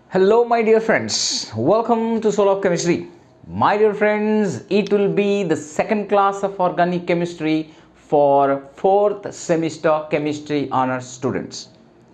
Hello, my dear friends. Welcome to Soul of Chemistry. My dear friends, it will be the second class of organic chemistry for fourth semester chemistry honors students.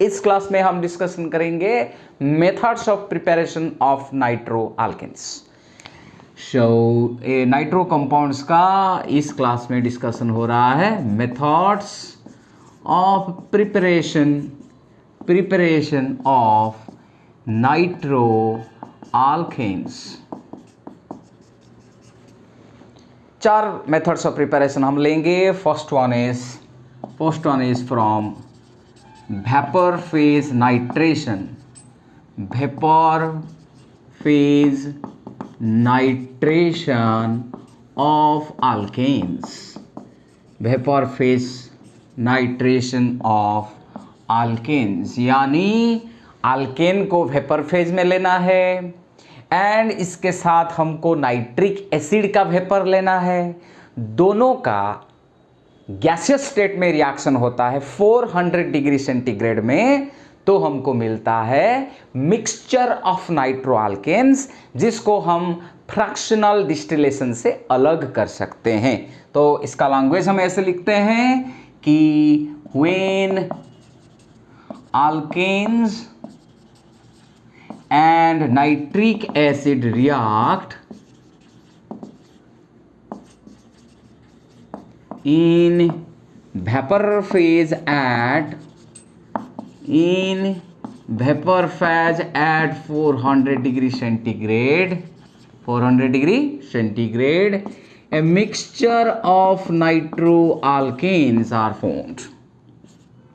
इस class में हम discussion करेंगे methods of preparation of nitro alkanes. So nitro compounds का इस class में discussion हो रहा है. Methods of preparation of nitro alkanes. चार मेथड्स ऑफ प्रिपरेशन हम लेंगे. First one is from vapour phase nitration. Vapour phase nitration of alkanes. Vapour phase nitration of alkanes यानी अल्केन को वेपर फेज में लेना है एंड इसके साथ हमको नाइट्रिक एसिड का वेपर लेना है. दोनों का गैसियस स्टेट में रिएक्शन होता है 400 डिग्री सेंटीग्रेड में, तो हमको मिलता है मिक्सचर ऑफ नाइट्रो अल्केन्स, जिसको हम फ्रैक्शनल डिस्टिलेशन से अलग कर सकते हैं. तो इसका लैंग्वेज हम ऐसे लिखते हैं कि when alkanes and nitric acid react in vapor phase at 400 degree centigrade. A mixture of nitroalkanes are formed.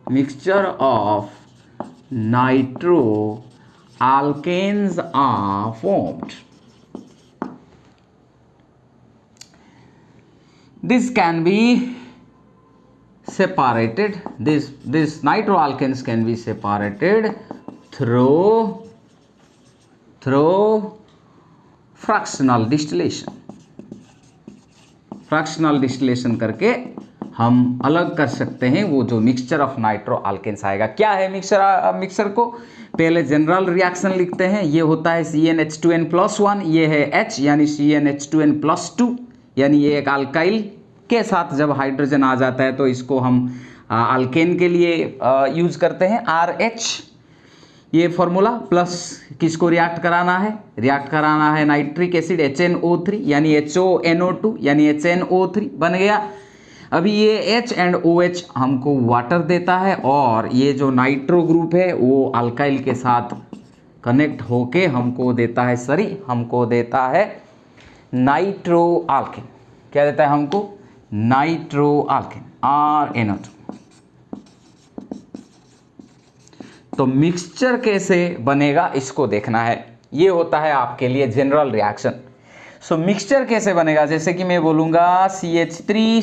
Mixture of nitroalkanes are formed. This can be separated. This nitroalkanes can be separated through fractional distillation. Fractional distillation करके हम अलग कर सकते हैं वो जो mixture of nitro alkanes आएगा. क्या है मिक्सचर को पहले जनरल रिएक्शन लिखते हैं. ये होता है CnH2n+1, ये है H यानी CnH2n+2, यानी ये एक अल्काइल के साथ जब हाइड्रोजन आ जाता है तो इसको हम अल्केन के लिए यूज करते हैं RH. ये फॉर्मूला प्लस किसको रिएक्ट कराना है नाइट्रिक एसिड HNO3 यानी HONO2 यानी HNO3 बन गया. अभी ये H एंड OH हमको वाटर देता है और ये जो नाइट्रो ग्रुप है वो अल्काइल के साथ कनेक्ट होके हमको देता है नाइट्रो अल्केन. क्या देता है हमको? Nitro alkane RNO2. तो मिक्सचर कैसे बनेगा इसको देखना है. ये होता है आपके लिए जनरल रिएक्शन. सो मिक्सचर कैसे बनेगा, जैसे कि मैं बोलूँगा CH3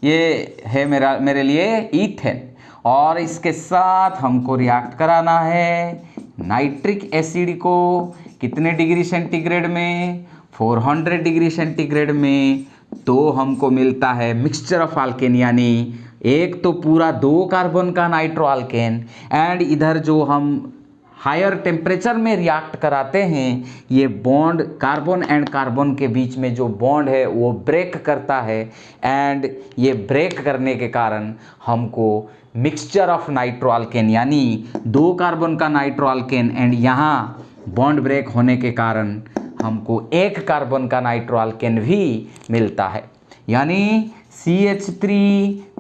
ये है मेरे लिए ईथेन और इसके साथ हमको रिएक्ट कराना है नाइट्रिक एसिड को कितने डिग्री सेंटीग्रेड में? 400 डिग्री सेंटीग्रेड में. तो हमको मिलता है मिक्सचर ऑफ अल्केन, यानी एक तो पूरा 2 कार्बन का नाइट्रो अल्केन एंड इधर जो हम हायर टेम्परेचर में रिएक्ट कराते हैं ये बॉन्ड कार्बन एंड कार्बन के बीच में जो बॉन्ड है वो ब्रेक करता है एंड ये ब्रेक करने के कारण हमको मिक्सचर ऑफ नाइट्रो अल्केन यानी 2 कार्बन का नाइट्रो अल्केन एंड यहाँ बॉन्ड ब्रेक होने के कारण हमको 1 कार्बन का नाइट्रो अल्केन भी मिलता है. यानी CH3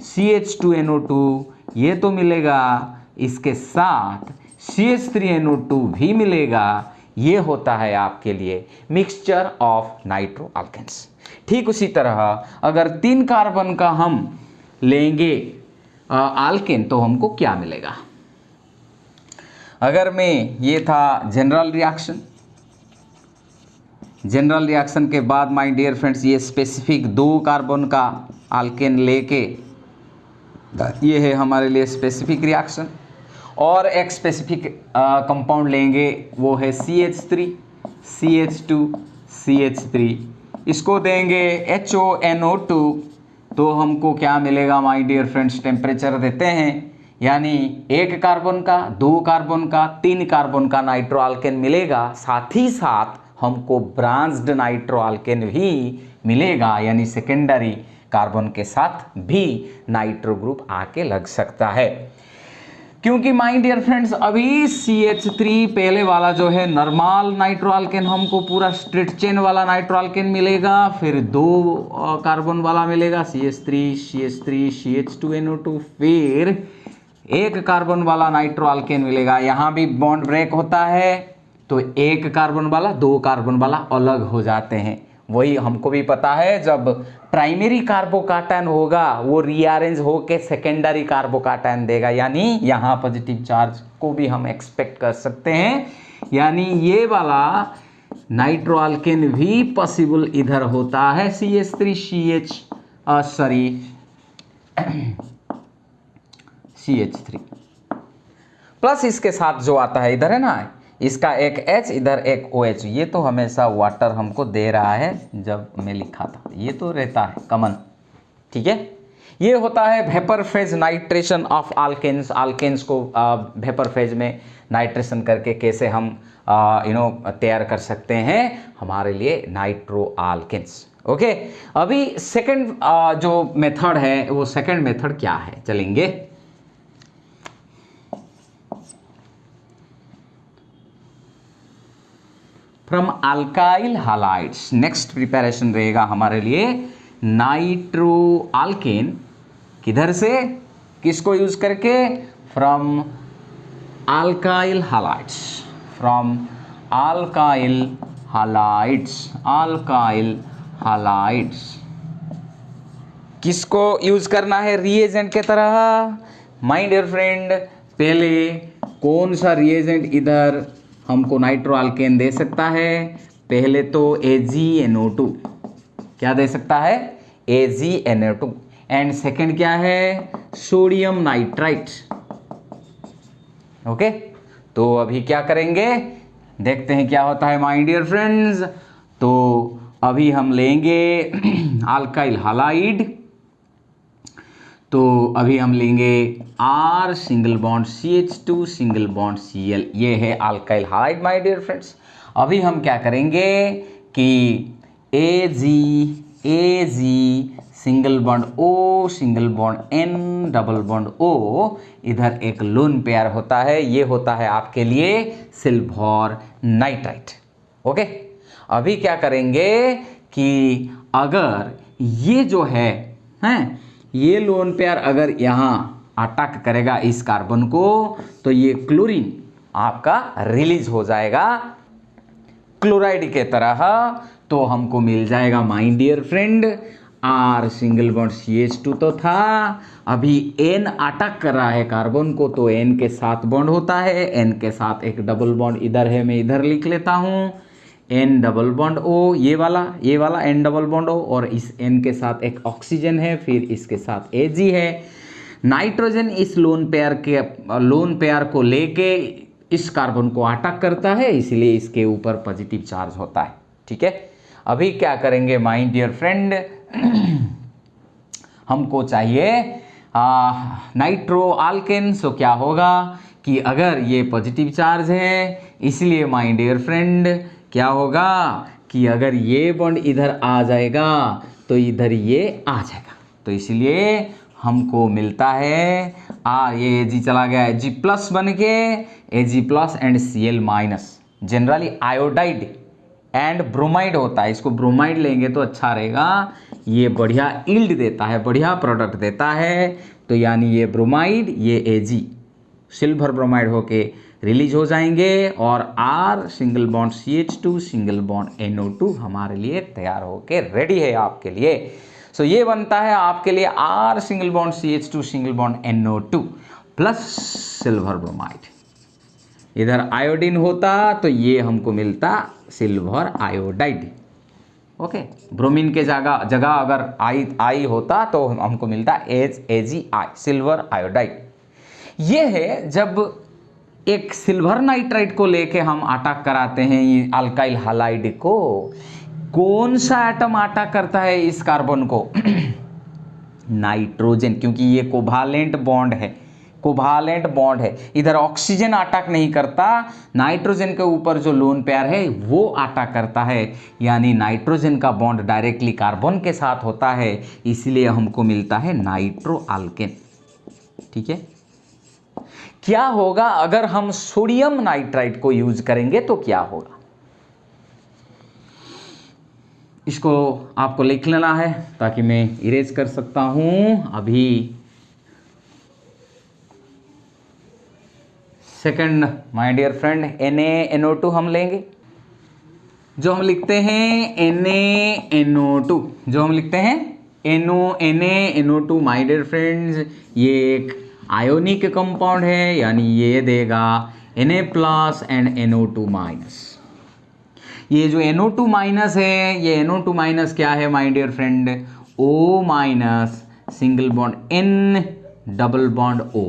CH2NO2 ये तो मिलेगा, इसके साथ CH3NO2 भी मिलेगा. ये होता है आपके लिए मिक्सचर ऑफ नाइट्रो अल्केन्स. ठीक उसी तरह अगर 3 कार्बन का हम लेंगे अल्केन तो हमको क्या मिलेगा? अगर मैं ये था जनरल रिएक्शन के बाद माय डियर फ्रेंड्स ये स्पेसिफिक 2 कार्बन का अल्केन लेके ये है हमारे लिए स्पेसिफिक रिएक्शन. और एक स्पेसिफिक कंपाउंड लेंगे वो है CH3 CH2 CH3, इसको देंगे HONO2 तो हमको क्या मिलेगा माय डियर फ्रेंड्स? टेम्परेचर देते हैं यानी एक कार्बन का, दो कार्बन का, तीन कार्बन का नाइट्रो अल्केन मिलेगा, साथ ही साथ हमको ब्रांच्ड नाइट्रो अल्केन भी मिलेगा, यानी सेकेंडरी कार्बन के साथ भी नाइट्रो ग्रुप आके लग सकता है। क्योंकि माय डियर फ्रेंड्स अभी CH3 पहले वाला जो है नॉर्मल नाइट्रो अल्केन हमको पूरा स्ट्रेट चेन वाला नाइट्रो अल्केन मिलेगा, फिर दो कार्बन वाला मिलेगा CH3 CH2NO2, फिर एक कार्बन वाला नाइट्रो अल्केन मिलेगा। यहाँ भी बॉन्ड ब्रेक होता है तो एक कार्बन वाला, दो कार्बन वाला अलग हो जाते हैं। वही हमको भी पता है, जब प्राइमरी कार्बोकाटायन होगा वो रीअरेंज होके सेकेंडरी कार्बोकाटायन देगा, यानी यहाँ पॉजिटिव चार्ज को भी हम एक्सपेक्ट कर सकते हैं। यानी ये वाला नाइट्रो अल्केन भी पॉसिबल इधर होता है CH3 प्लस इसके साथ जो आता है इधर है ना, इसका एक H इधर एक OH, ये तो हमेशा वाटर हमको दे रहा है, जब मैं लिखा था ये तो रहता है कॉमन, ठीक है। ये होता है vapour phase nitration of alkanes. Alkanes को वेपर फेज में नाइट्रेशन करके कैसे हम तैयार कर सकते हैं हमारे लिए नाइट्रो अल्केन्स। ओके, अभी सेकंड जो मेथड है वो सेकंड मेथड क्या है चलेंगे। From alkyl halides next preparation रहेगा हमारे लिए नाइट्रो अल्केन, किधर से, किसको यूज करके, from alkyl halides, from alkyl halides, alkyl halides. किसको यूज करना है रिएजेंट के तरह, माय डियर फ्रेंड, पहले कौन सा रिएजेंट इधर हमको नाइट्रो अल्केन दे सकता है, पहले तो AgNO2, क्या दे सकता है, AgNO2, एंड सेकंड क्या है, सोडियम नाइट्राइट। ओके, तो अभी क्या करेंगे, देखते हैं क्या होता है माय डियर फ्रेंड्स। तो अभी हम लेंगे अल्काइल हालाइड, तो अभी हम लेंगे R single bond CH2 single bond Cl, ये है alkyl halide my dear friends. अभी हम क्या करेंगे कि Ag single bond O single bond N double bond O, इधर एक लोन पेयर होता है, ये होता है आपके लिए सिल्वर नाइट्राइट। ओके, अभी क्या करेंगे कि अगर ये जो है हैं, ये लोन पेयर अगर यहाँ अटैक करेगा इस कार्बन को, तो ये क्लोरीन आपका रिलीज हो जाएगा क्लोराइड के तरह, तो हमको मिल जाएगा my dear friend R single bond CH2 तो था, अभी N अटैक कर रहा है कार्बन को, तो N के साथ बॉन्ड होता है, N के साथ एक डबल बॉन्ड इधर है, मैं इधर लिख लेता हूँ N डबल बॉन्ड O, ये वाला N डबल बॉन्ड O, और इस N के साथ एक ऑक्सीजन है, फिर इसके साथ Ag है। नाइट्रोजन इस लोन पेयर को लेके इस कार्बन को अटैक करता है, इसलिए इसके ऊपर पॉजिटिव चार्ज होता है, ठीक है। अभी क्या करेंगे माय डियर फ्रेंड, हमको चाहिए नाइट्रो अल्केन। सो क्या होगा कि अगर ये पॉजिटिव चार्ज है, इसलिए माय डियर फ्रेंड क्या होगा कि अगर ये बॉन्ड इधर आ जाएगा तो इधर ये आ जाएगा, तो इसलिए हमको मिलता है ये Ag चला गया, Ag प्लस बन के Ag plus and Cl minus. Generally iodide and bromide होता है, इसको ब्रोमाइड लेंगे तो अच्छा रहेगा, ये बढ़िया यील्ड देता है, बढ़िया प्रोडक्ट देता है। तो यानी ये ब्रोमाइड, ये Ag सिल्वर ब्रोमाइड होके रिलीज हो जाएंगे, और R single bond CH2 single bond NO2 हमारे लिए तैयार होके रेडी है आपके लिए। सो ये बनता है आपके लिए R single bond CH2 single bond NO2 plus silver bromide. इधर आयोडीन होता तो ये हमको मिलता सिल्वर आयोडाइड। ओके, ब्रोमीन के जगह अगर आई होता तो हमको मिलता AgI सिल्वर आयोडाइड। ये है जब एक सिल्वर नाइट्राइट को लेके हम अटैक कराते हैं ये अल्काइल हालाइड को, कौन सा एटम अटैक करता है इस कार्बन को नाइट्रोजन, क्योंकि ये कोवालेंट बॉन्ड है, कोवालेंट बॉन्ड है, इधर ऑक्सीजन अटैक नहीं करता, नाइट्रोजन के ऊपर जो लोन पेयर है वो अटैक करता है, यानी नाइट्रोजन का बॉन्ड डायरेक्टली कार्बन के साथ होता है, इसलिए हमको मिलता है नाइट्रो अल्केन। ठीक है, क्या होगा अगर हम सोडियम नाइट्राइट को यूज करेंगे तो क्या होगा, इसको आपको लिख लेना है ताकि मैं इरेज कर सकता हूं। अभी second my dear friend, NaNO2 हम लेंगे, जो हम लिखते हैं NaNO2, जो हम लिखते हैं NaNO2 माय डियर फ्रेंड्स, ये एक आयोनिक कंपाउंड है, यानी ये देगा Na+ एंड NO2-। ये जो NO2- है, ये NO2- क्या है my dear friend, O- single bond N double bond O।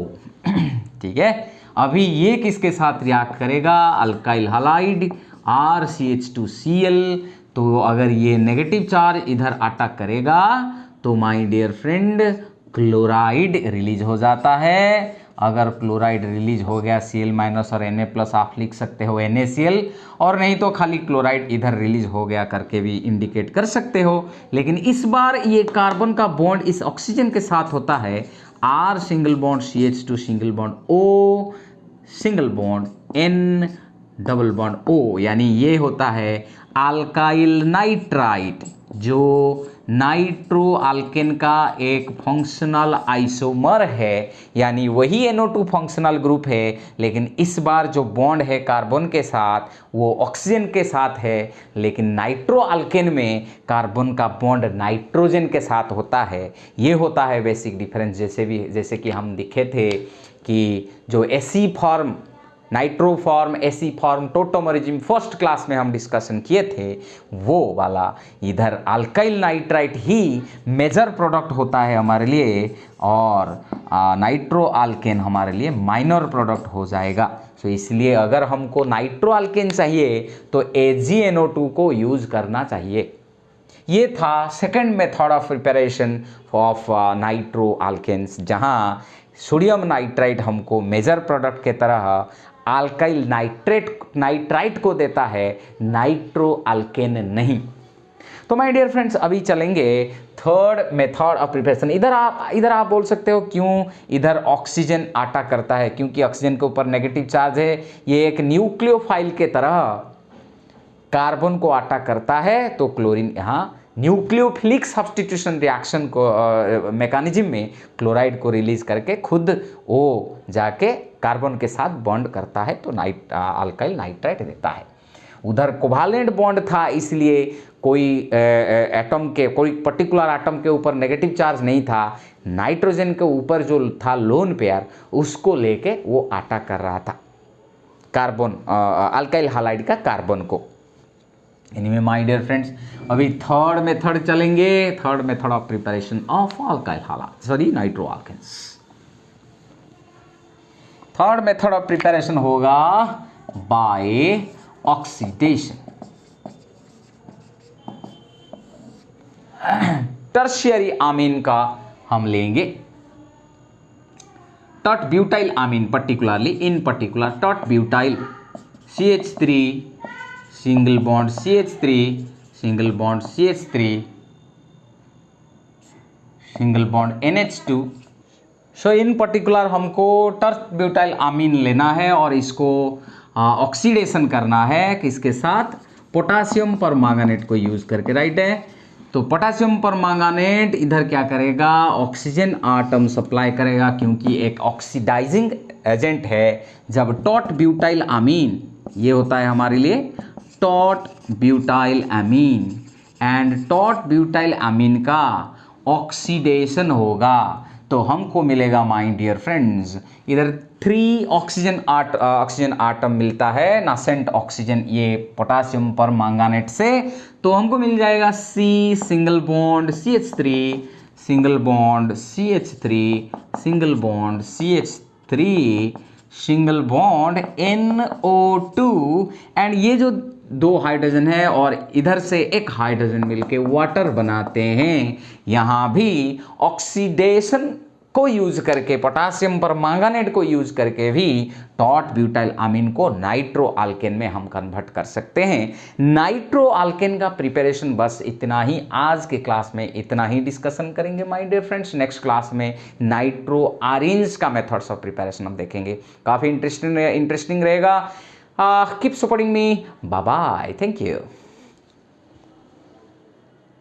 ठीक है, अभी ये किसके साथ रिएक्ट करेगा, अल्काइल हैलाइड RCH2Cl, तो अगर ये नेगेटिव चार्ज इधर अटैक करेगा तो my dear friend chloride release हो जाता है। अगर क्लोराइड रिलीज हो गया Cl- और Na+ आप लिख सकते हो NaCl, और नहीं तो खाली क्लोराइड इधर रिलीज हो गया करके भी इंडिकेट कर सकते हो। लेकिन इस बार ये कार्बन का बॉन्ड इस ऑक्सीजन के साथ होता है, R single bond CH2 single bond O single bond N double bond O, यानी ये होता है अल्काइल नाइट्राइट, जो नाइट्रो अल्केन का एक फंक्शनल आइसोमर है, यानी वही NO2 फंक्शनल ग्रुप है, लेकिन इस बार जो बॉन्ड है कार्बन के साथ वो ऑक्सीजन के साथ है, लेकिन नाइट्रो अल्केन में कार्बन का बॉन्ड नाइट्रोजन के साथ होता है। ये होता है बेसिक डिफरेंस। जैसे कि हम दिखे थे कि जो aci form, nitro form, aci form, tautomerism first class में हम डिस्कशन किए थे, वो वाला इधर अल्काइल नाइट्राइट ही मेजर प्रोडक्ट होता है हमारे लिए, और नाइट्रो अल्केन हमारे लिए माइनर प्रोडक्ट हो जाएगा। तो इसलिए अगर हमको नाइट्रो अल्केन चाहिए तो AgNO2 को यूज करना चाहिए। ये था second method of preparation of nitro alkanes, जहाँ सोडियम नाइट्राइट हमको मेजर प्रोडक्ट के तरह अल्काइल नाइट्राइट को देता है, नाइट्रो अल्केन नहीं। तो माय डियर फ्रेंड्स, अभी चलेंगे थर्ड मेथड ऑफ प्रिपरेशन। इधर आप बोल सकते हो क्यों इधर ऑक्सीजन अटैक करता है, क्योंकि ऑक्सीजन के ऊपर नेगेटिव चार्ज है, ये एक न्यूक्लियोफाइल के तरह कार्बन को अटैक करता है, तो क्लोरीन यहाँ न्यूक्लियोफिलिक सब्स्टिट्यूशन रिएक्शन को मैकेनिज्म में क्लोराइड को रिलीज करके खुद वो जाके कार्बन के साथ बॉन्ड करता है, तो अल्काइल नाइट्राइट देता है। उधर कोवालेंट बॉन्ड था, इसलिए कोई कोई पर्टिकुलर एटम के ऊपर नेगेटिव चार्ज नहीं था, नाइट्रोजन के ऊपर जो था लोन पेयर उसको लेके वो अटैक कर रहा था कार्बन, अल्काइल हैलाइड का कार्बन को। एनीवे माय डियर फ्रेंड्स, अभी थर्ड मेथड चलेंगे, third method of preparation of alkyl halide, nitro alkanes. Third method of preparation होगा बाय ऑक्सीडेशन। टर्शियरी आमीन का हम लेंगे, टॉट ब्यूटाइल आमीन, particularly in particular taught butyl CH3 single bond CH3 single bond CH3 single bond NH2। So in particular हमको tert butyl आमीन लेना है और इसको ऑक्सीडेशन करना है किसके साथ, पोटासियम परमैंगनेट को यूज करके, राइट है। तो पोटासियम परमैंगनेट इधर क्या करेगा, ऑक्सीजन आटम सप्लाई करेगा, क्योंकि एक ऑक्सीडाइजिंग एजेंट है। जब टॉट ब्यूटाइल अमीन, ये होता है हमारे लिए taught butyl Amin, and taught butyl अमीन का ऑक्सीडेशन होगा तो हमको मिलेगा माय डियर फ्रेंड्स, इधर 3 ऑक्सीजन आटम मिलता है, नासेंट ऑक्सीजन, ये पोटासियम परमैंगनेट से, तो हमको मिल जाएगा C single bond CH3 single bond CH3 single bond CH3 single bond NO2, and ये जो 2 हाइड्रोजन है और इधर से एक हाइड्रोजन मिलके वाटर बनाते हैं। यहाँ भी ऑक्सीडेशन को यूज करके, पोटासियम पर मैंगनेट को यूज करके भी टॉट ब्यूटाइल अमीन को नाइट्रो आल्केन में हम कन्वर्ट कर सकते हैं। नाइट्रो आल्केन का प्रिपरेशन बस इतना ही, आज के क्लास में इतना ही डिस्कशन करेंगे my dear friends. Next class में नाइट्रो आरेंज का मेथड्स ऑफ प्रिपरेशन हम देखेंगे, काफी इंटरेस्टिंग रहेगा। Keep supporting me, bye bye, thank you.